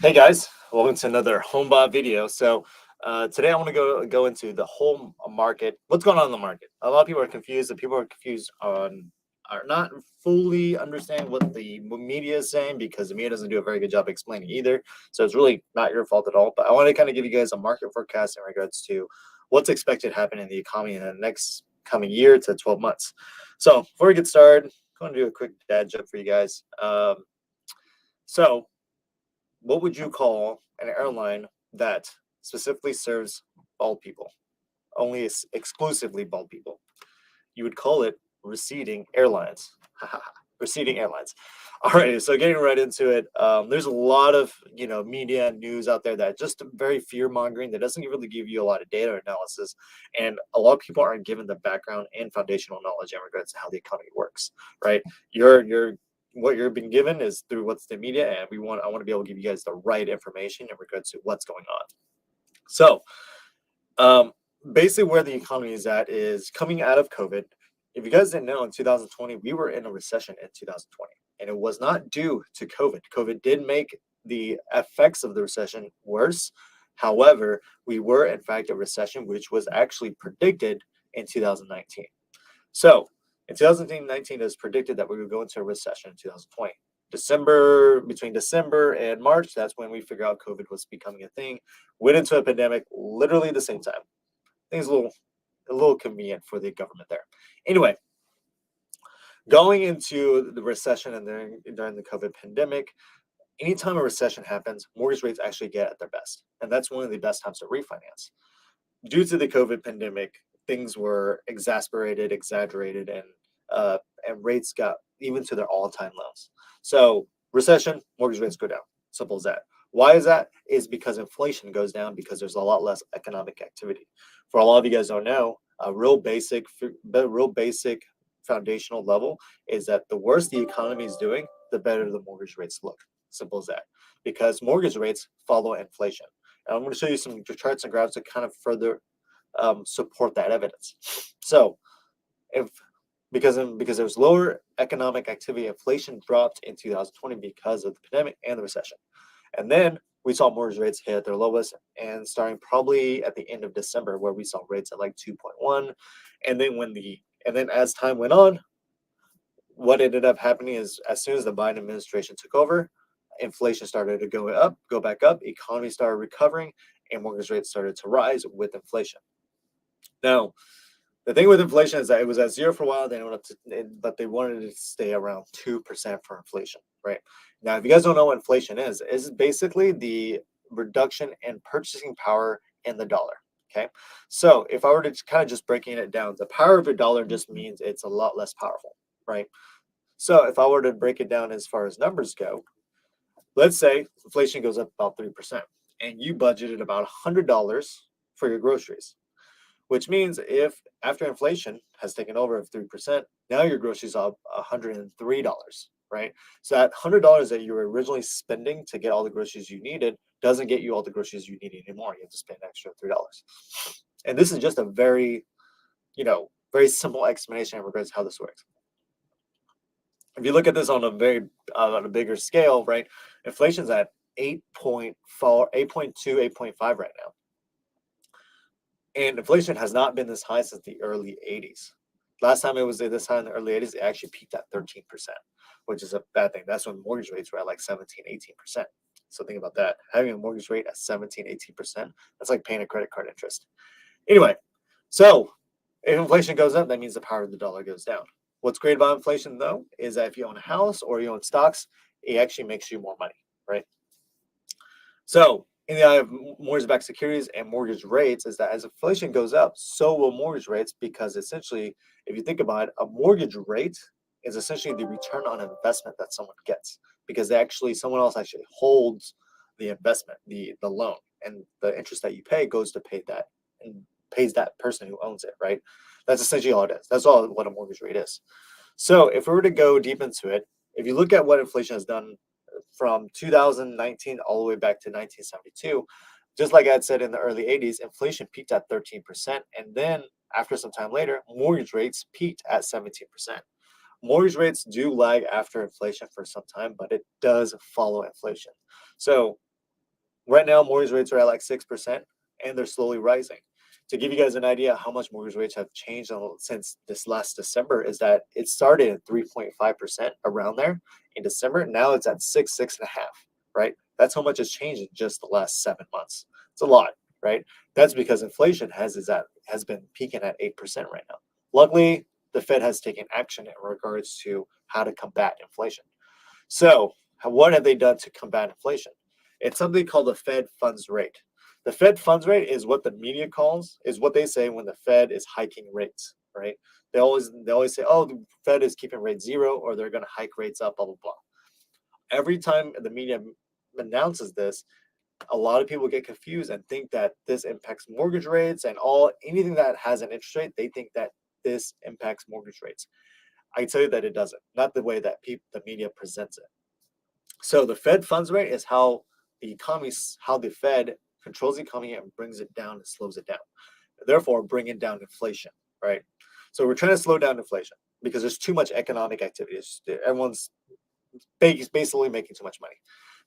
Hey guys, welcome to another Homebot video. Today I want to go into the home market. What's going on in the market? A lot of people are confused. And people are confused on are not fully understand what the media is saying because the media doesn't do a very good job explaining either. So it's really not your fault at all. But I want to kind of give you guys a market forecast in regards to what's expected to happen in the economy in the next coming year to 12 months. So before we get started, I'm going to do a quick dad joke for you guys. So what would you call an airline that specifically serves bald people, only exclusively bald people? You would call it receding airlines. Receding airlines. All right, so getting right into it, there's a lot of media and news out there that just very fear mongering that doesn't really give you a lot of data or analysis, and a lot of people aren't given the background and foundational knowledge in regards to how the economy works. Right, you're what you're being given is through what's the media, and I want to be able to give you guys the right information in regards to what's going on. So, um, basically, where the economy is at is coming out of COVID. If you guys didn't know, in 2020, we were in a recession in 2020, and it was not due to COVID. COVID did make the effects of the recession worse. However, we were, in fact, a recession, which was actually predicted in 2019. So, in 2019, it was predicted that we would go into a recession in 2020. Between December and March, that's when we figured out COVID was becoming a thing. Went into a pandemic literally the same time. Things a little convenient for the government there. Anyway, going into the recession and during the COVID pandemic, anytime a recession happens, mortgage rates actually get at their best, and that's one of the best times to refinance. Due to the COVID pandemic, things were exaggerated, and rates got even to their all-time lows. So recession, mortgage rates go down. Simple as that. Why is that? Is because inflation goes down because there's a lot less economic activity. For a lot of you guys don't know, real basic foundational level is that the worse the economy is doing, the better the mortgage rates look. Simple as that. Because mortgage rates follow inflation. And I'm going to show you some charts and graphs to kind of further support that evidence. So, if because there was lower economic activity, inflation dropped in 2020 because of the pandemic and the recession, and then we saw mortgage rates hit their lowest, and starting probably at the end of December, where we saw rates at like 2.1, and then as time went on, what ended up happening is as soon as the Biden administration took over, inflation started to go back up, economy started recovering, and mortgage rates started to rise with inflation. Now, the thing with inflation is that it was at zero for a while, then it went up but they wanted it to stay around 2% for inflation, right? Now, if you guys don't know what inflation is basically the reduction in purchasing power in the dollar. Okay, so if I were to kind of just breaking it down, the power of your dollar just means it's a lot less powerful, right? So if I were to break it down as far as numbers go, let's say inflation goes up about 3%, and you budgeted about $100 for your groceries, which means if after inflation has taken over of 3%, now your groceries are $103, right? So that $100 that you were originally spending to get all the groceries you needed doesn't get you all the groceries you need anymore. You have to spend an extra $3. And this is just a very simple explanation in regards to how this works. If you look at this on a bigger scale, right? Inflation's at 8.4, 8.2, 8.5 right now. And inflation has not been this high since the early 80s. Last time it was this high in the early 80s, it actually peaked at 13%, which is a bad thing. That's when mortgage rates were at like 17, 18%. So think about that. Having a mortgage rate at 17, 18%, that's like paying a credit card interest. Anyway, so if inflation goes up, that means the power of the dollar goes down. What's great about inflation, though, is that if you own a house or you own stocks, it actually makes you more money, right? So in the eye of mortgage-backed securities and mortgage rates is that as inflation goes up, so will mortgage rates, because essentially, if you think about it, a mortgage rate is essentially the return on investment that someone gets, because someone else actually holds the investment, the loan, and the interest that you pay goes to pay that and pays that person who owns it, right? That's essentially all it is. That's all what a mortgage rate is. So if we were to go deep into it, if you look at what inflation has done from 2019 all the way back to 1972, just like I had said in the early 80s, inflation peaked at 13%. And then after some time later, mortgage rates peaked at 17%. Mortgage rates do lag after inflation for some time, but it does follow inflation. So Right now, mortgage rates are at like 6%, and they're slowly rising. To give you guys an idea how much mortgage rates have changed since this last December, is that it started at 3.5% around there in December. Now it's at 6.5, right? That's how much has changed in just the last 7 months. It's a lot, right? That's because inflation has been peaking at 8% right now. Luckily, the Fed has taken action in regards to how to combat inflation. So, what have they done to combat inflation? It's something called the Fed funds rate. The Fed funds rate is what the media calls, is what they say when the Fed is hiking rates, right? They always say, oh, the Fed is keeping rates zero, or they're going to hike rates up, blah blah blah. Every time the media announces this, a lot of people get confused and think that this impacts mortgage rates and anything that has an interest rate. They think that this impacts mortgage rates. I can tell you that it doesn't. Not the way that the media presents it. So the Fed funds rate is how the Fed controls the economy and brings it down and slows it down. Therefore, bringing down inflation, right? So we're trying to slow down inflation because there's too much economic activity. Everyone's basically making too much money.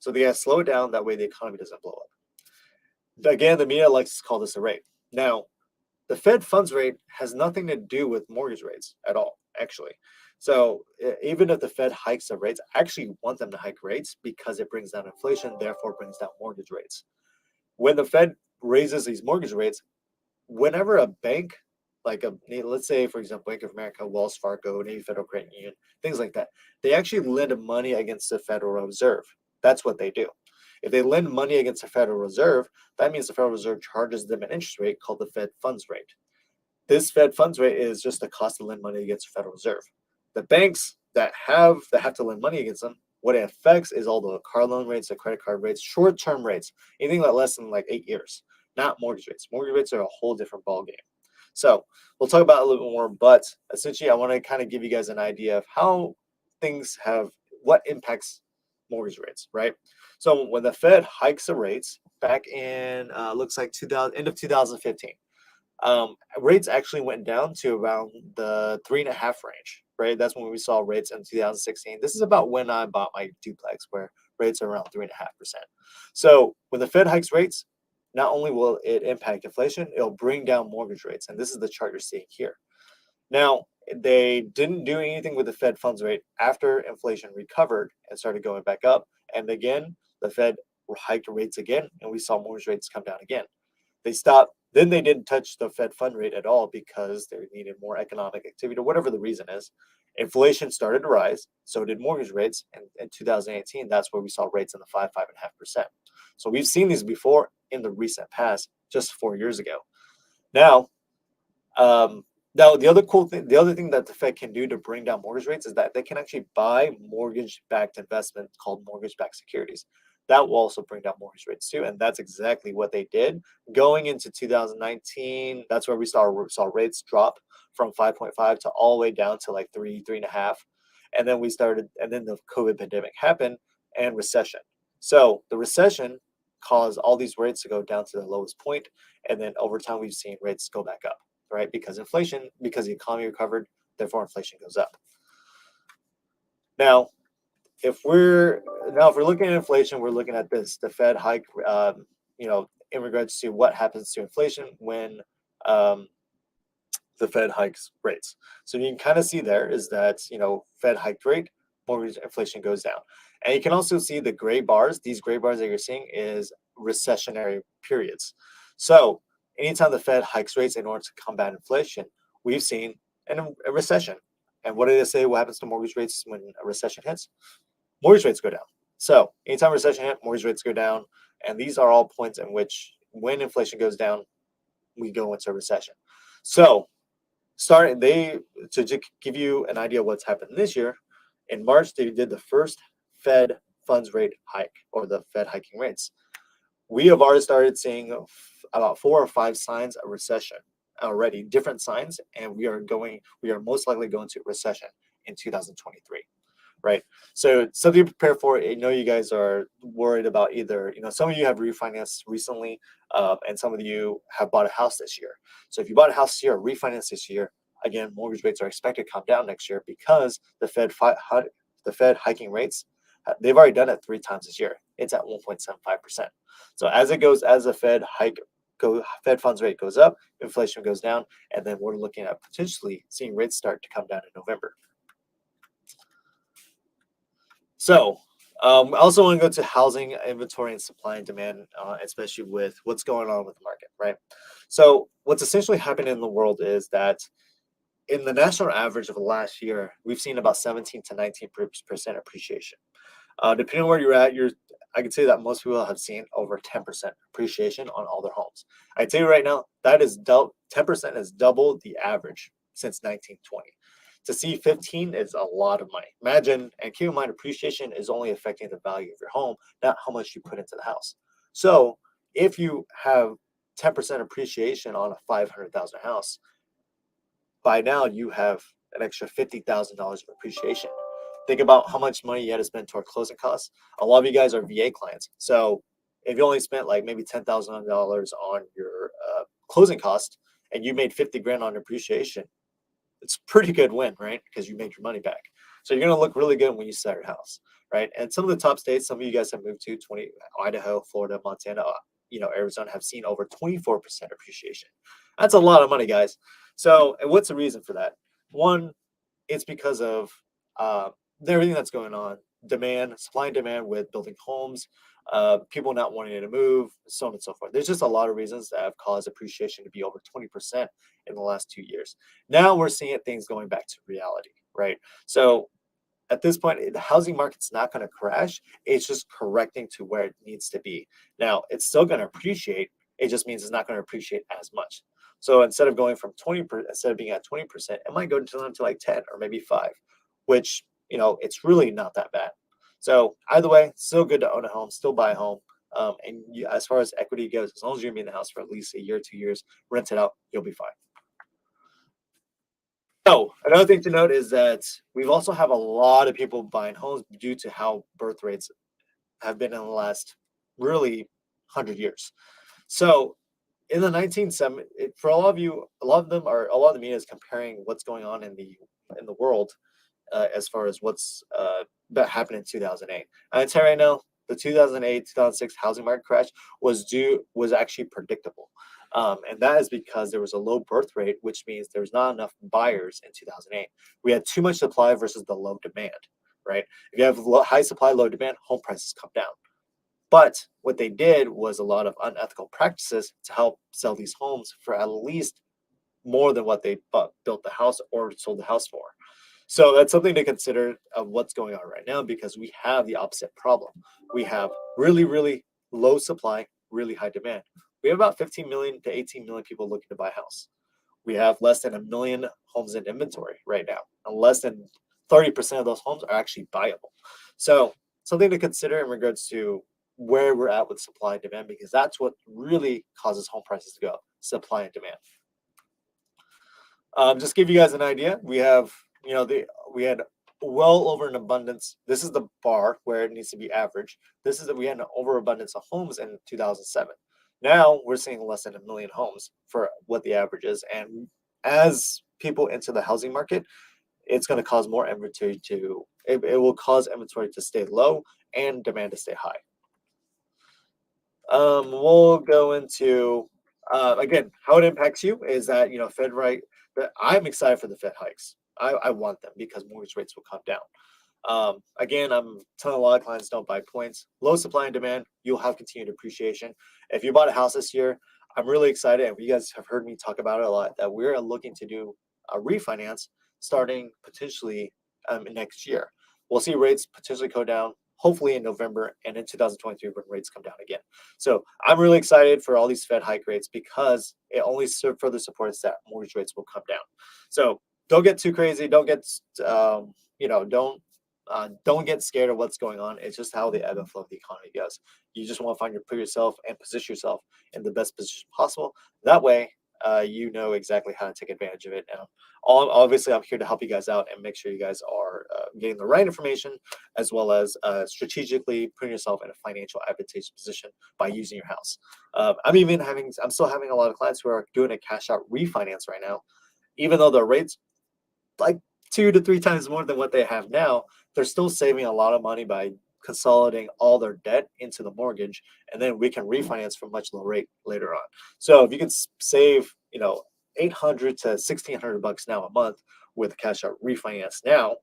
So they got to slow it down. That way the economy doesn't blow up. Again, the media likes to call this a rate. Now, the Fed funds rate has nothing to do with mortgage rates at all, actually. So even if the Fed hikes the rates, I actually want them to hike rates because it brings down inflation, therefore brings down mortgage rates. When the Fed raises these mortgage rates, whenever a bank, let's say, for example, Bank of America, Wells Fargo, Navy Federal Credit Union, things like that, they actually lend money against the Federal Reserve. That's what they do. If they lend money against the Federal Reserve, that means the Federal Reserve charges them an interest rate called the Fed funds rate. This Fed funds rate is just the cost to lend money against the Federal Reserve. The banks that have to lend money against them, what it affects is all the car loan rates, the credit card rates, short-term rates, anything that less than like 8 years, not mortgage rates. Mortgage rates are a whole different ballgame. So we'll talk about it a little bit more, but essentially I want to kind of give you guys an idea of how what impacts mortgage rates, right? So when the Fed hikes the rates back in, looks like end of 2015, rates actually went down to around the 3.5 range, right? That's when we saw rates in 2016. This is about when I bought my duplex, where rates are around 3.5%. So when the Fed hikes rates, not only will it impact inflation, it'll bring down mortgage rates. And this is the chart you're seeing here. Now, they didn't do anything with the Fed funds rate after inflation recovered and started going back up. And again, the Fed hiked rates again, and we saw mortgage rates come down again. They stopped. Then they didn't touch the Fed fund rate at all because they needed more economic activity or whatever the reason is. Inflation started to rise, so did mortgage rates. And in 2018, that's where we saw rates in the 5.5%. So we've seen these before in the recent past, just 4 years ago. Now, the other thing that the Fed can do to bring down mortgage rates is that they can actually buy mortgage-backed investments called mortgage-backed securities. That will also bring down mortgage rates too, and that's exactly what they did. Going into 2019, that's where we saw rates drop from 5.5 to all the way down to like 3.5, and then the COVID pandemic happened and recession. So the recession caused all these rates to go down to the lowest point, and then over time we've seen rates go back up, right? Because the economy recovered, therefore inflation goes up. Now, if we're looking at inflation, we're looking at the Fed hike, in regards to what happens to inflation when the Fed hikes rates. So you can kind of see there is that, Fed hiked rate, mortgage inflation goes down. And you can also see the gray bars. These gray bars that you're seeing is recessionary periods. So anytime the Fed hikes rates in order to combat inflation, we've seen a recession. And what did they say? What happens to mortgage rates when a recession hits? Mortgage rates go down. So anytime recession hits, mortgage rates go down. And these are all points in which when inflation goes down, we go into a recession. So to give you an idea of what's happened this year, in March, they did the first Fed funds rate hike, or the Fed hiking rates. We have already started seeing about 4 or 5 signs of recession already, different signs, and we are most likely going to recession in 2023. Right. So something to prepare for. I know you guys are worried about either, some of you have refinanced recently, and some of you have bought a house this year. So if you bought a house this year or refinanced this year, again, mortgage rates are expected to come down next year because the Fed hiking rates they've already done it 3 times this year. It's at 1.75%. So as the Fed funds rate goes up, inflation goes down, and then we're looking at potentially seeing rates start to come down in November. So I also want to go to housing inventory and supply and demand, especially with what's going on with the market, right? So what's essentially happening in the world is that in the national average of the last year, we've seen about 17 to 19% appreciation. Depending on where you're at, I can say that most people have seen over 10% appreciation on all their homes. I tell you right now, that is 10% is double the average since 1920. To see 15 is a lot of money. Imagine, and keep in mind, appreciation is only affecting the value of your home, not how much you put into the house. So if you have 10% appreciation on a 500,000 house, by now you have an extra $50,000 of appreciation. Think about how much money you had to spend toward closing costs. A lot of you guys are VA clients. So if you only spent like maybe $10,000 on your closing cost and you made 50 grand on appreciation, it's a pretty good win, right? Because you made your money back. So you're going to look really good when you sell your house, right? And some of the top states, some of you guys have moved to Idaho, Florida, Montana, Arizona have seen over 24% appreciation. That's a lot of money, guys. So, and what's the reason for that? One, it's because of everything that's going on, supply and demand with building homes, people not wanting to move, so on and so forth. There's just a lot of reasons that have caused appreciation to be over 20% in the last 2 years. Now we're seeing things going back to reality, right? So at this point, the housing market's not going to crash. It's just correcting to where it needs to be. Now, it's still going to appreciate. It just means it's not going to appreciate as much. So instead of going from 20%, instead of being at 20%, it might go down to like 10 or maybe 5, which, it's really not that bad. So either way, still good to own a home, still buy a home. As far as equity goes, as long as you're going to be in the house for at least a year, 2 years, rent it out, you'll be fine. So another thing to note is that we've also have a lot of people buying homes due to how birth rates have been in the last really 100 years. So in the 1970s, for a lot of you, a lot of the media is comparing what's going on in the world as far as what's that happened in 2008. I tell you right now, the 2008 2006 housing market crash was actually predictable. And that is because there was a low birth rate, which means there's not enough buyers in 2008. We had too much supply versus the low demand, right? If you have high supply, low demand, home prices come down. But what they did was a lot of unethical practices to help sell these homes for at least more than what they built the house or sold the house for. So that's something to consider of what's going on right now, because we have the opposite problem. We have really, really low supply, really high demand. We have about 15 million to 18 million people looking to buy a house. We have less than 1 million homes in inventory right now, and less than 30% of those homes are actually buyable. So something to consider in regards to where we're at with supply and demand, because that's what really causes home prices to go up, supply and demand. Just give you guys an idea. We have, we had well over an abundance. This is the bar where it needs to be average. We had an overabundance of homes in 2007. Now we're seeing less than 1 million homes for what the average is. And as people enter the housing market, it's going to cause more inventory it will cause inventory to stay low and demand to stay high. We'll go into, again, how it impacts you is that, Fed rate, I'm excited for the Fed hikes. I want them because mortgage rates will come down. Again, I'm telling a lot of clients don't buy points. Low supply and demand, you'll have continued appreciation. If you bought a house this year, I'm really excited, and you guys have heard me talk about it a lot, that we're looking to do a refinance starting potentially next year. We'll see rates potentially go down, hopefully in November and in 2023 when rates come down again. So I'm really excited for all these Fed hike rates because it only further supports that mortgage rates will come down. So don't get too crazy. Don't get, don't get scared of what's going on. It's just how the ebb and flow of the economy goes. You just want to put yourself and position yourself in the best position possible. That way, you know exactly how to take advantage of it. And obviously, I'm here to help you guys out and make sure you guys are getting the right information, as well as strategically putting yourself in a financial advantageous position by using your house. I'm still having a lot of clients who are doing a cash out refinance right now, even though the rates like 2 to 3 times more than what they have now. They're still saving a lot of money by consolidating all their debt into the mortgage, and then we can refinance for much lower rate later on. So if you can save, 800 to 1,600 bucks now a month with cash out refinance now,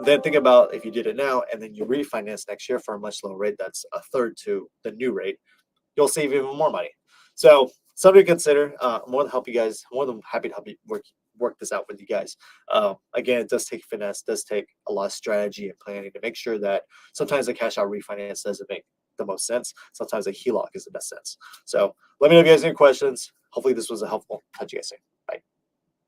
then think about if you did it now and then you refinance next year for a much lower rate that's a third to the new rate, you'll save even more money. So something to consider. More than help you guys. More than happy to help you work this out with you guys. Again, it does take finesse, does take a lot of strategy and planning to make sure that sometimes the cash out refinance doesn't make the most sense. Sometimes a HELOC is the best sense. So let me know if you guys have any questions. Hopefully this was a helpful. Talk to you guys soon.